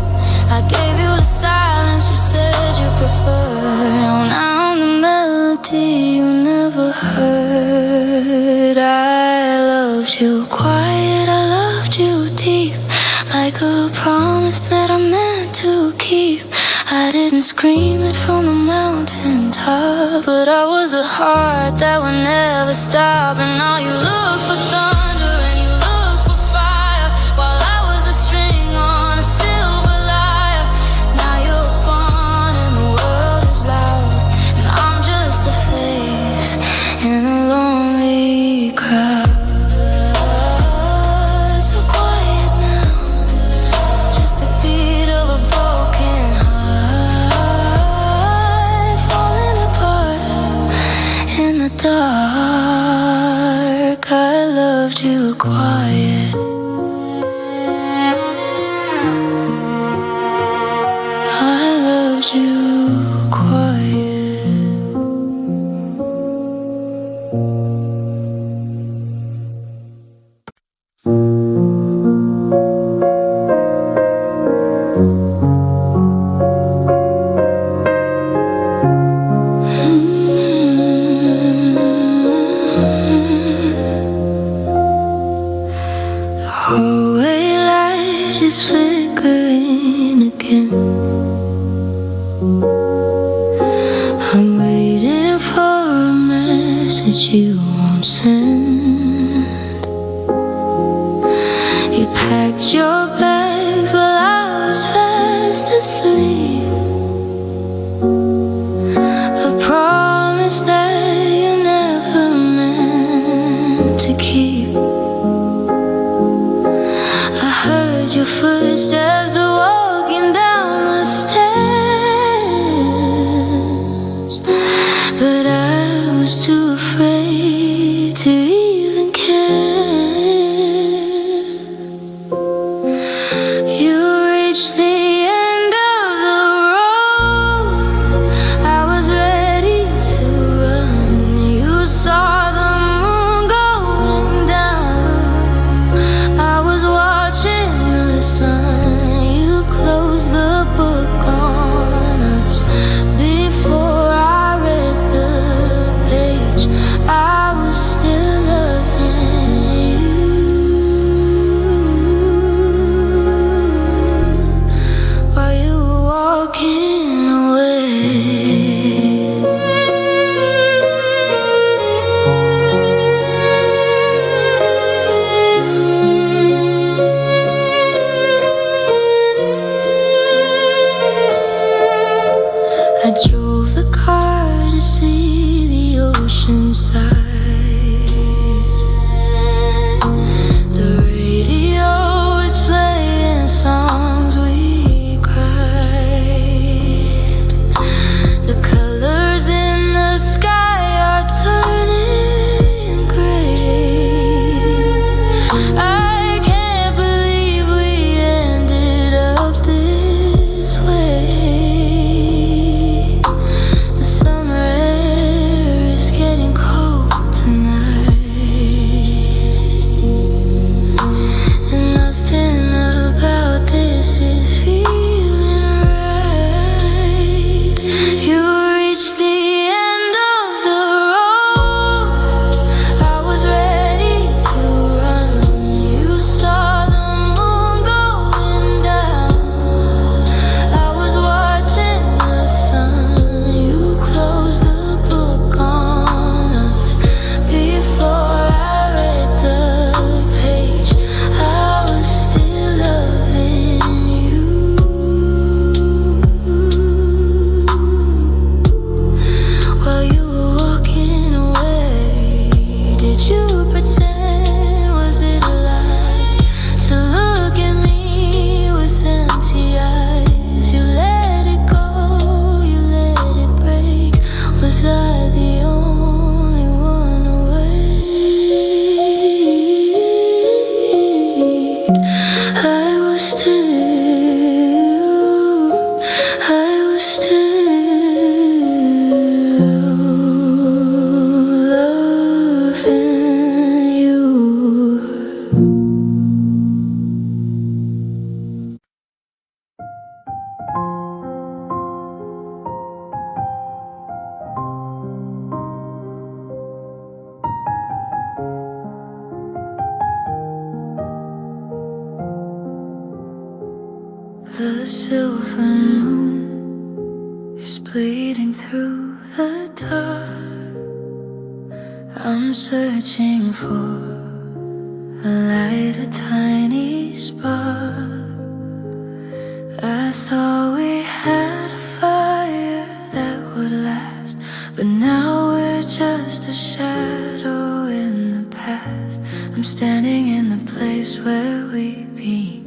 I gave you the silence you said you preferred. Now I'm the melody you never heard. I loved you quiet, I loved you deep, like a promise that I meant to keep. I didn't scream it from the mountaintop, but I was a heart that would never stop. And now you look for thunder and you look for fire, while I was a string on a silver lyre. Now you're gone and the world is loud, and I'm just a face in a lonely crowd. So quiet now, just the beat of a broken heart, falling apart in the dark. I loved you quiet, I loved you quiet. The hallway light is flickering again. I'm waiting for a message you won't send. You packed your bags while I was fast asleep. steps of walking down the stairs, but I was too afraid to even care. You reached the end of the road, I was ready to run. You saw the moon going down, I was watching the sun. You closed the book on us before I read the page. I was still loving you while you were walking away. I drove the car to see the ocean side. The radio is playing songs we cried. The colors in the sky are turning gray. I can't believe we ended up this way. The summer air is getting cold tonight, and nothing about this is feeling right. You reached the end of the road, I was ready to run. You saw the moon going down, I was watching the sun. You closed the book on us before I read the page. I was still loving you while you were walking away. Did you pretend, was it a lie, to look at me with empty eyes? You let it go, you let it break. Was I the only one awake? I was still loving you. The silver moon is bleeding through the dark. I'm searching for a light, a tiny spark. I thought we had a fire that would last, but now we're just a shadow in the past. I'm standing in the place where we began.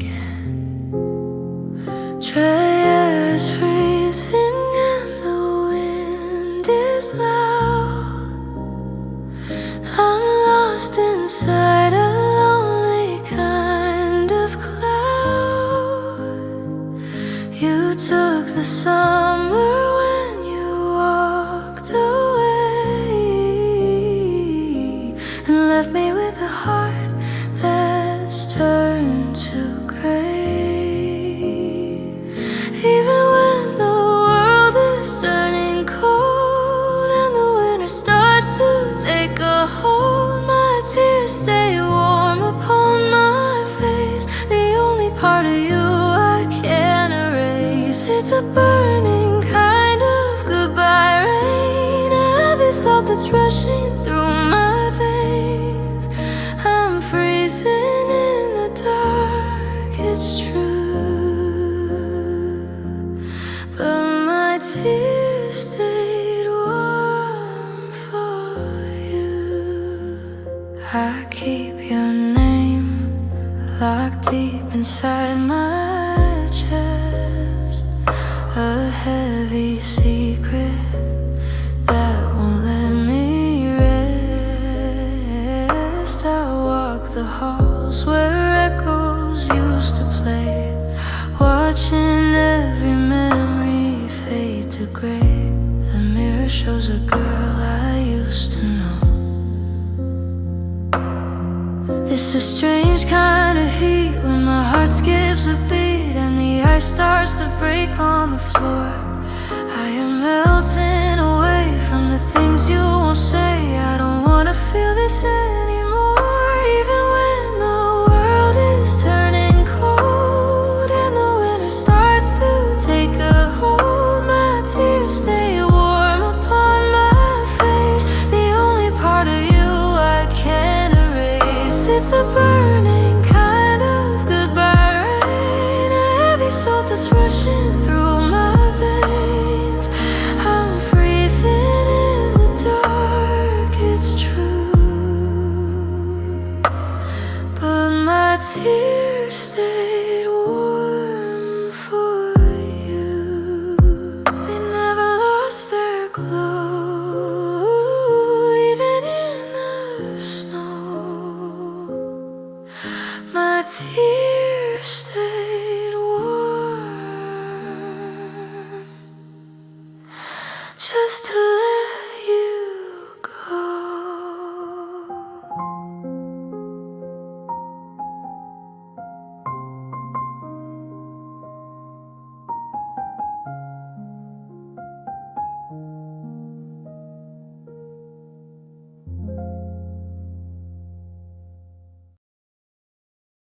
Dry air is freezing and the wind is loud. I'm lost inside a lonely kind of cloud. You took the summer when you walked away, and left me with a heart that's turned to gray. Even when the world is turning cold and the winter starts to take a hold, my tears stay warm upon my face. The only part of you I can't erase. It's a burning kind of goodbye rain, a heavy salt that's rushing through my veins. I'm freezing in the dark, it's true, but my tears stayed warm for you. I keep your name locked deep inside my watching every memory fade to gray. The mirror shows a girl I used to know. It's a strange kind of heat when my heart skips a beat and the ice starts to break on the floor. I am melting away from the things you won't say. I don't wanna feel this anymore. Even when the world is turning cold and the winter starts to take a hold, my tears stay warm upon my face. The only part of you I can't erase. It's a burning kind of goodbye rain, a heavy salt that's rushing through my veins. I'm freezing in the dark, it's true, but my tears stayed warm for you. They never lost their glow, even in the snow. My tears stayed warm, just to